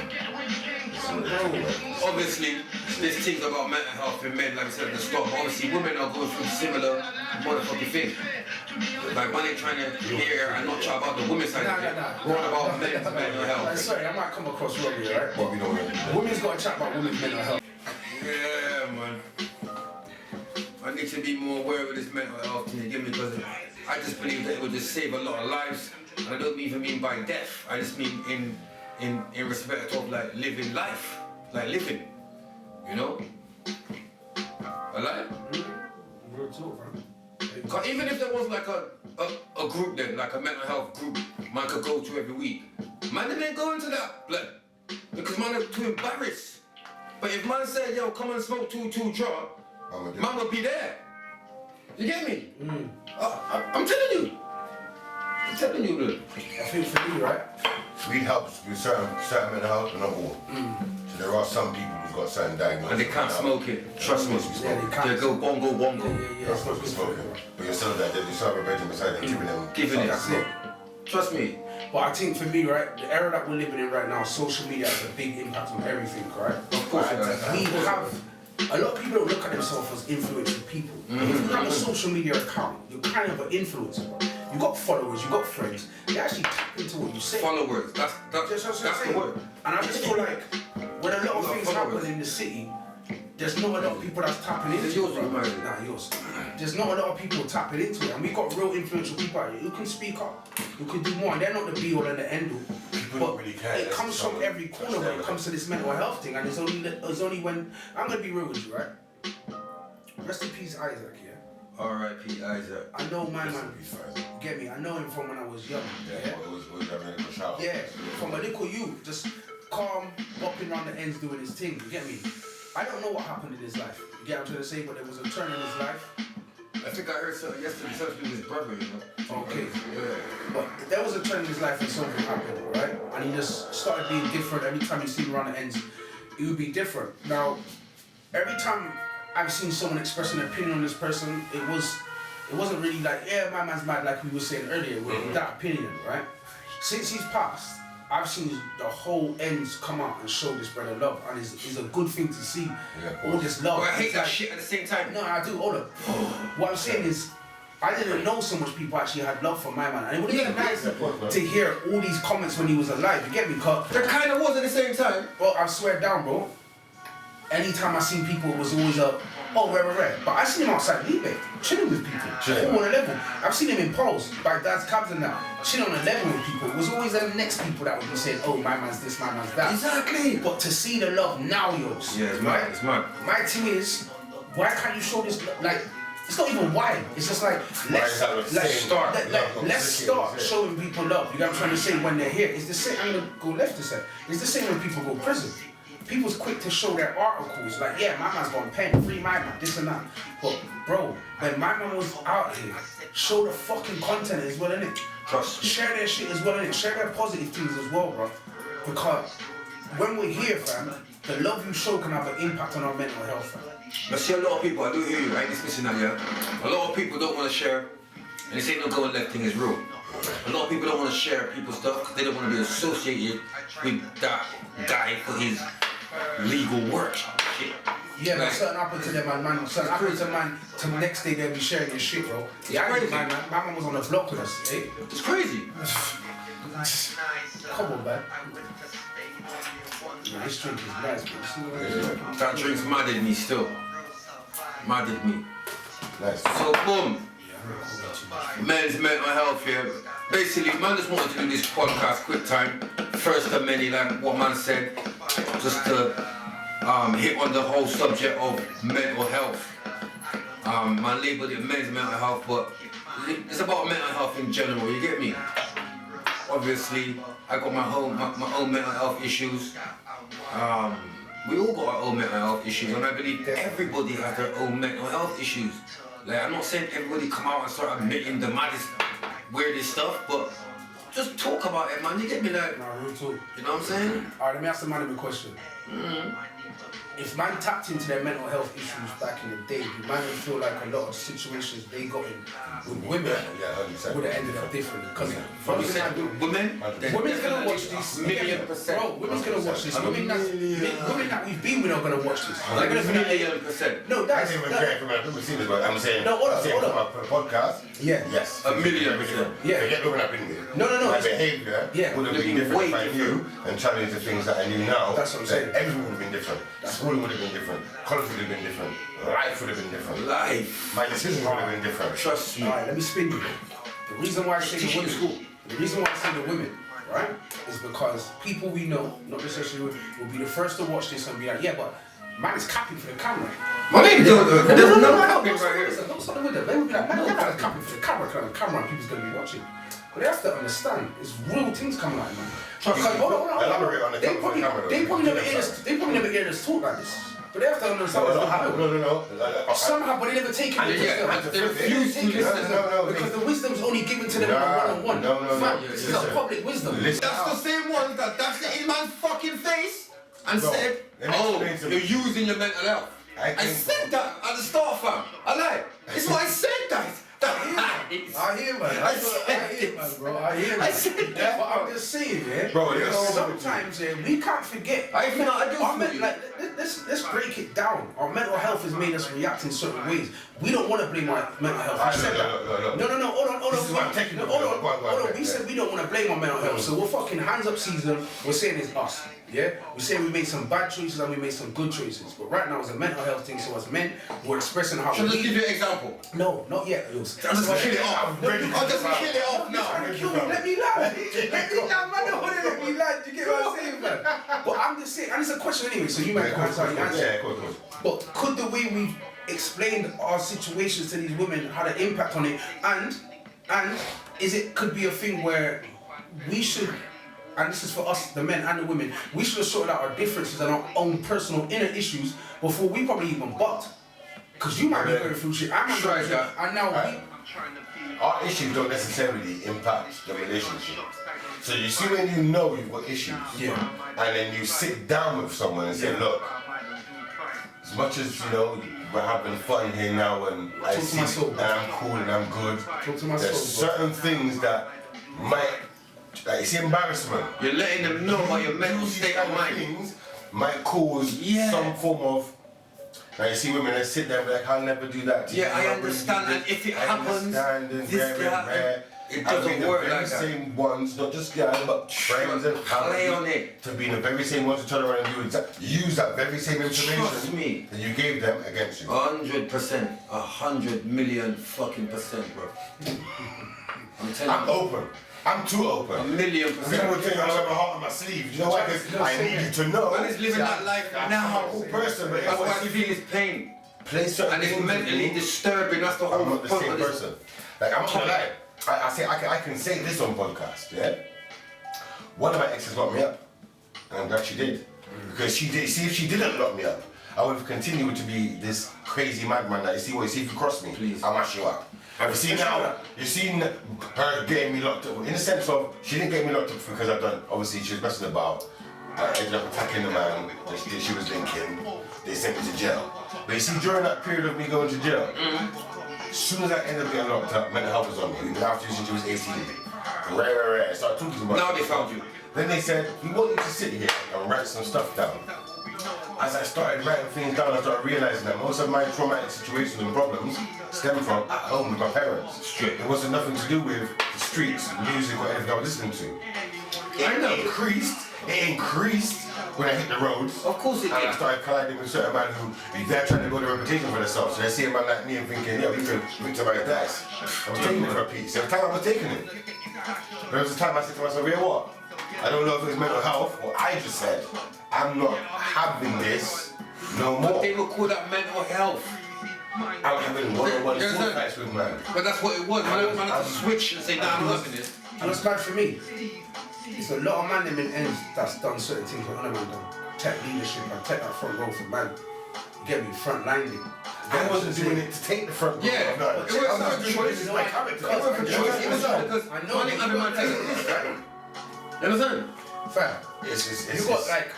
[SPEAKER 2] Obviously, there's things about mental health in men, like I said at the start, but obviously women are going through similar motherfucking things. Like, man ain't trying to hear and not chat about the women's side of it. What about men's mental health?
[SPEAKER 1] Sorry, I might come across wrong here, right?
[SPEAKER 3] But we don't know.
[SPEAKER 1] Women's got to chat about women's mental health.
[SPEAKER 2] Yeah, man. I need to be more aware of this mental health thing, you get me? Because I just believe that it would just save a lot of lives. And I don't even mean by death. I just mean in respect of like living life. Like living. You know? I like?
[SPEAKER 1] Real talk, bro.
[SPEAKER 2] Cause even if there was like a group then, like a mental health group, man could go to every week. Man didn't go into that, like, because man are too embarrassed. But if man said, yo, come and smoke 2 drop, man would be there. You get me? I'm telling you. I'm telling you, bro.
[SPEAKER 1] I think for me, right?
[SPEAKER 3] Weed helps with certain mental health, but not all. So there are some people who've got certain diagnoses.
[SPEAKER 2] And they can't smoke it. Trust me.
[SPEAKER 1] Yeah, they can't.
[SPEAKER 2] They go bongo.
[SPEAKER 1] Yeah.
[SPEAKER 3] They're supposed to be smoking. But you're still that, you still have a bedroom beside them,
[SPEAKER 2] Giving it.
[SPEAKER 1] That's it.
[SPEAKER 2] Trust me.
[SPEAKER 1] But I think for me, right, the era that we're living in right now, social media has a big impact on everything, right?
[SPEAKER 2] Of course it does.
[SPEAKER 1] We have, a lot of people don't look at themselves as influential people. If you have a social media account, you're kind of an influencer, bro. You got followers, you got friends, they actually tap into what you say.
[SPEAKER 2] Followers, that's the word.
[SPEAKER 1] And I just feel like, when a lot of things happen in the city, there's not a lot of people that's tapping into it. Nah, yours. There's not a lot of people tapping into it. And we got real influential people out here who can speak up, who can do more. And they're not the be-all and the end-all. But
[SPEAKER 3] really care.
[SPEAKER 1] it comes from every corner when it comes to this mental health thing. And it's only when, I'm going to be real with you, right? Rest in peace, Isaac, yeah?
[SPEAKER 2] R.I.P. Isaac.
[SPEAKER 1] I know my man. Get me? I know him from when I was young.
[SPEAKER 3] Yeah, it was having a little shout.
[SPEAKER 1] Yeah, from a little youth, just calm, bopping around the ends, doing his thing. You get me? I don't know what happened in his life. You get what I'm trying to say? But there was a turn in his life.
[SPEAKER 2] I think I heard something yesterday, something with his brother, you know.
[SPEAKER 1] Okay.
[SPEAKER 2] Yeah.
[SPEAKER 1] But there was a turn in his life and something happened, right? And he just started being different. Every time you see him around the ends, he would be different. Now, every time I've seen someone express an opinion on this person, it wasn't really like, yeah, my man's mad, like we were saying earlier, with that opinion, right? Since he's passed, I've seen the whole ends come out and show this brother love, and it's a good thing to see. All this love.
[SPEAKER 2] But I hate that shit at the same time.
[SPEAKER 1] No, I do. Hold up. What I'm saying is, I didn't know so much people actually had love for my man, and it would have been nice to hear all these comments when he was alive. You get me? Cause
[SPEAKER 2] there kind of was at the same time.
[SPEAKER 1] Well, I swear down, bro. Anytime I seen people, it was always a rare. But I seen him outside Libe, chilling with people, all on a level. I've seen him in polls, by dad's cabs and that, chilling on a level with people. It was always them next people that would be saying, oh, my man's this, my man's that.
[SPEAKER 2] Exactly.
[SPEAKER 1] But to see the love now, yours.
[SPEAKER 2] Yeah, it's mad. It's mad.
[SPEAKER 1] My thing is, why can't you show this? Like, it's not even why. It's just like let's start showing people love. You know what I'm trying to say? When they're here, it's the same. I'm gonna go left to say. It's the same when people go to prison. People's quick to show their articles, like, yeah, my man's gone pen, free my man, this and that. But bro, when my man was out here, show the fucking content as well, innit?
[SPEAKER 2] Trust me.
[SPEAKER 1] Share their shit as well, innit? Share their positive things as well, bro. Because when we're here, fam, the love you show can have an impact on our mental health, fam.
[SPEAKER 2] I see a lot of people, I do hear you, I ain't dismissing that, yeah? A lot of people don't want to share, and this ain't no going left thing is real. A lot of people don't want to share people's stuff because they don't want to be associated with that guy for his legal work shit.
[SPEAKER 1] Yeah, but certain happen to them, man. Certain happen to man, to the next day they'll be sharing your shit, bro. Yeah,
[SPEAKER 2] crazy.
[SPEAKER 1] My man was on the block with us, eh?
[SPEAKER 2] It's crazy.
[SPEAKER 1] Come on, man. Yeah, this drink is nice, bro.
[SPEAKER 2] That drink's madded me still. Madded me.
[SPEAKER 3] Nice.
[SPEAKER 2] So boom. Men's mental health here. Basically, man just wanted to do this podcast quick time. First of many, like what man said. Just to hit on the whole subject of mental health. Man labeled it men's mental health, but it's about mental health in general, you get me? Obviously, I got my own mental health issues. We all got our own mental health issues, and I believe everybody has their own mental health issues. Like, I'm not saying everybody come out and start admitting the maddest, weirdest stuff, but just talk about it, man. You get me? Like,
[SPEAKER 1] Nah, real talk.
[SPEAKER 2] you know what I'm saying?
[SPEAKER 1] Alright, let me ask the man a question. If man tapped into their mental health issues back in the day, do man would feel like a lot of situations they got in with women would have ended up differently? Because
[SPEAKER 2] Women?
[SPEAKER 1] women's gonna watch this.
[SPEAKER 2] $1,000,000%.
[SPEAKER 1] Bro, women's gonna watch this. Women that we've been with are gonna watch this. They're gonna be
[SPEAKER 2] $1,000,000%.
[SPEAKER 1] no,
[SPEAKER 3] I
[SPEAKER 1] that's
[SPEAKER 3] didn't even care from my people seen this, but I'm saying,
[SPEAKER 1] No, hold on.
[SPEAKER 3] from a podcast.
[SPEAKER 1] Yeah.
[SPEAKER 3] Yes.
[SPEAKER 2] $1,000,000%.
[SPEAKER 1] Yeah.
[SPEAKER 3] Forget women I've been with.
[SPEAKER 1] No.
[SPEAKER 3] My behaviour would have been different if I knew and challenged the things that I knew now.
[SPEAKER 1] That's what I'm saying.
[SPEAKER 3] Everything would have been different. Schooling would have been different. College would have been different. Life would have been different.
[SPEAKER 2] Life.
[SPEAKER 3] My decisions would have been different.
[SPEAKER 2] Trust me.
[SPEAKER 1] Alright, let me spin you. The reason why I say the women, right, is because people we know, not necessarily will be the first to watch this and be like, yeah, but man is capping for the camera.
[SPEAKER 2] My name
[SPEAKER 1] No,
[SPEAKER 2] right here.
[SPEAKER 1] don't start with them. They will be like, man, that is capping for the camera and people's gonna be watching. But they have to understand, it's real things coming out, man. Because, hold on.
[SPEAKER 3] Elaborate on the
[SPEAKER 1] They
[SPEAKER 3] camera.
[SPEAKER 1] probably never hear us talk like this. But they have to understand what's happening.
[SPEAKER 3] No.
[SPEAKER 1] Somehow, but they never take it.
[SPEAKER 2] They refuse to listen.
[SPEAKER 3] No.
[SPEAKER 1] Because the wisdom's only given to them one-on-one.
[SPEAKER 3] No.
[SPEAKER 1] Fam, this is a public wisdom.
[SPEAKER 3] Listen.
[SPEAKER 2] That's the same one that dashed it in man's fucking face and
[SPEAKER 3] Bro,
[SPEAKER 2] said,
[SPEAKER 3] let me
[SPEAKER 2] oh,
[SPEAKER 3] explain to
[SPEAKER 2] you're
[SPEAKER 3] you.
[SPEAKER 2] using your mental health. I said that at the start, fam. I lied. It's what I said, guys.
[SPEAKER 1] I hear, man. Bro. I hear, man.
[SPEAKER 2] I said that.
[SPEAKER 1] But I'm just saying, yeah.
[SPEAKER 3] Bro,
[SPEAKER 1] sometimes we can't forget. Let's break it down. Our mental health has made us react in certain ways. We don't want to blame our mental health. I said that. No. Hold on. Hold on. We said we don't want to blame our mental health. So we're fucking hands up season. We're saying it's us. Yeah? We're saying we made some bad choices and we made some good choices. But right now it's a mental health thing. So as men, we're expressing how
[SPEAKER 2] Should I just give you an example?
[SPEAKER 1] No, not yet.
[SPEAKER 2] I'll just kill it off. I'll just kill it off now.
[SPEAKER 1] Let me laugh. Man. Don't want to let me laugh. You get what I'm saying, man? But I'm just saying, and it's a question anyway, so you might answer how you answer.
[SPEAKER 3] Yeah, cool.
[SPEAKER 1] But could the way we've explained our situations to these women had an impact on it? And could be a thing where we should, and this is for us, the men and the women, we should have sorted out our differences and our own personal inner issues before we probably even butt. Because you might be going through shit, I'm going through shit, and now
[SPEAKER 3] our issues don't necessarily impact the relationship. So you see when you know you've got issues, and then you sit down with someone and say, look, as much as you know, we're having fun here now and I
[SPEAKER 1] Talk to
[SPEAKER 3] see
[SPEAKER 1] my soul,
[SPEAKER 3] and I'm cool and I'm good.
[SPEAKER 1] Talk to my
[SPEAKER 3] There's
[SPEAKER 1] soul, bro.
[SPEAKER 3] certain things that might, like it's embarrassment.
[SPEAKER 2] You're letting them know about your mental
[SPEAKER 3] These
[SPEAKER 2] state
[SPEAKER 3] kind
[SPEAKER 2] of
[SPEAKER 3] of
[SPEAKER 2] mind.
[SPEAKER 3] things might cause some form of. Now you see women that sit there and be like, I'll never do that to you.
[SPEAKER 2] Yeah, I understand, and if it happens,
[SPEAKER 3] this,
[SPEAKER 2] rare. It doesn't work like that.
[SPEAKER 3] Same ones, not just guys, but friends and
[SPEAKER 2] play on it.
[SPEAKER 3] To be the very same ones to turn around and use that very same information
[SPEAKER 2] Trust me.
[SPEAKER 3] that you gave them against you.
[SPEAKER 2] 100%, 100 million fucking percent, bro. I'm telling
[SPEAKER 3] I'm
[SPEAKER 2] you.
[SPEAKER 3] open. I'm too open.
[SPEAKER 2] 1,000,000%.
[SPEAKER 3] People would think I wear my heart on my sleeve. You know why? Because I need you to know.
[SPEAKER 2] Man is living that life now.
[SPEAKER 3] I'm a cool person, but
[SPEAKER 2] That's why I feel his pain.
[SPEAKER 3] play certain
[SPEAKER 2] And it's
[SPEAKER 3] things
[SPEAKER 2] mentally
[SPEAKER 3] with me.
[SPEAKER 2] disturbing. That's the whole
[SPEAKER 3] I'm not the
[SPEAKER 2] point
[SPEAKER 3] same
[SPEAKER 2] of this.
[SPEAKER 3] person. Like I'm not gonna lie. I can say this on podcast, yeah. One of my exes locked me up, and I'm glad she did, because she did. See, if she didn't lock me up, I would have continued to be this crazy madman that you see. What you see if you cross me,
[SPEAKER 2] Please.
[SPEAKER 3] I'll mash you up. Have you seen now? You've seen her getting me locked up in the sense of she didn't get me locked up because I've done. Obviously, she was messing about. I ended up attacking the man that she was linking. They sent me to jail. But you see, during that period of me going to jail. As soon as I ended up getting locked up, mental health was on me. We've been after you since you was 18. Rare. I started talking about
[SPEAKER 2] Now
[SPEAKER 3] it.
[SPEAKER 2] they found you.
[SPEAKER 3] Then they said, we want you to sit here and write some stuff down. As I started writing things down, I started realizing that most of my traumatic situations and problems stem from at home with my parents.
[SPEAKER 2] Straight.
[SPEAKER 3] It wasn't nothing to do with the streets, music, or anything I was listening to. It increased when I hit the roads.
[SPEAKER 2] Of course it
[SPEAKER 3] And I
[SPEAKER 2] did.
[SPEAKER 3] started colliding with certain men who they're trying to build a reputation for themselves. So they see a man like me and thinking, yeah, we could victimize that. I was taking it for a piece. There was a time I was taking it. There was a time I said to myself, you know what? I don't know if it was mental health or I just said, I'm not having this no more.
[SPEAKER 2] They would call that mental health.
[SPEAKER 3] I'm having one-on-one
[SPEAKER 2] There's
[SPEAKER 3] sword
[SPEAKER 2] a-
[SPEAKER 3] fights with man.
[SPEAKER 2] But that's what it was. Man had to switch and say, nah, I'm not having this.
[SPEAKER 1] And it's bad for me. It's a lot of man in ends that's done certain things what other man done. Take leadership and take that front row for man. You get me, front line it.
[SPEAKER 3] I wasn't doing it to take the front.
[SPEAKER 2] Yeah,
[SPEAKER 3] no,
[SPEAKER 2] it was
[SPEAKER 3] I'm not
[SPEAKER 2] a
[SPEAKER 3] doing
[SPEAKER 2] choice.
[SPEAKER 3] this is my character.
[SPEAKER 2] It wasn't for choice. It was because
[SPEAKER 1] I know,
[SPEAKER 2] man ain't having man taking this. You understand?
[SPEAKER 1] Fair.
[SPEAKER 3] It's
[SPEAKER 1] You got like,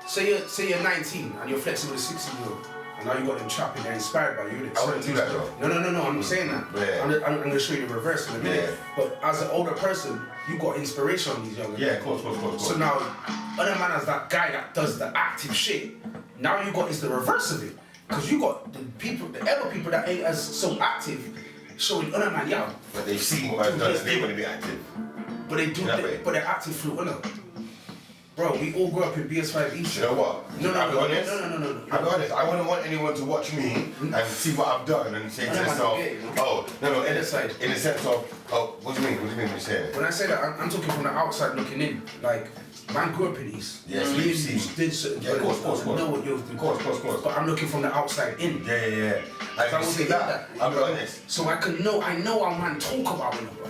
[SPEAKER 1] say you're 19 and you're flexing with a 16-year-old, and now you got them trapping, they're inspired by you.
[SPEAKER 3] I wouldn't do that though.
[SPEAKER 1] No, I'm not saying that.
[SPEAKER 3] Yeah.
[SPEAKER 1] I'm gonna show you the reverse in a minute.
[SPEAKER 3] Yeah.
[SPEAKER 1] But as an older person, you got inspiration on these younger.
[SPEAKER 3] Yeah, of course.
[SPEAKER 1] So now, other man as that guy that does the active shit, now you got is the reverse of it. Because you got the other people that ain't as so active, showing other man, yeah.
[SPEAKER 3] But they've seen what I've done and they want to be active.
[SPEAKER 1] But they do, but they're active through other. Bro, we all grew up in BS5 East.
[SPEAKER 3] You know what?
[SPEAKER 1] No.
[SPEAKER 3] I'll be honest.
[SPEAKER 1] No.
[SPEAKER 3] I'll be honest. I wouldn't want anyone to watch me and see what I've done and say to themselves, in the sense of, what do you mean? What do you mean when you say it?
[SPEAKER 1] When I say that, I'm talking from the outside looking in. Like, man grew up in East.
[SPEAKER 3] Yes,
[SPEAKER 1] Me
[SPEAKER 3] you've seen.
[SPEAKER 1] did certain
[SPEAKER 3] Yeah, of course.
[SPEAKER 1] I know what you're doing.
[SPEAKER 3] Of course.
[SPEAKER 1] But I'm looking from the outside in.
[SPEAKER 3] Yeah. I
[SPEAKER 1] So I
[SPEAKER 3] can
[SPEAKER 1] would
[SPEAKER 3] see
[SPEAKER 1] say
[SPEAKER 3] that. I'll be honest.
[SPEAKER 1] So I know how man talk about it, bro.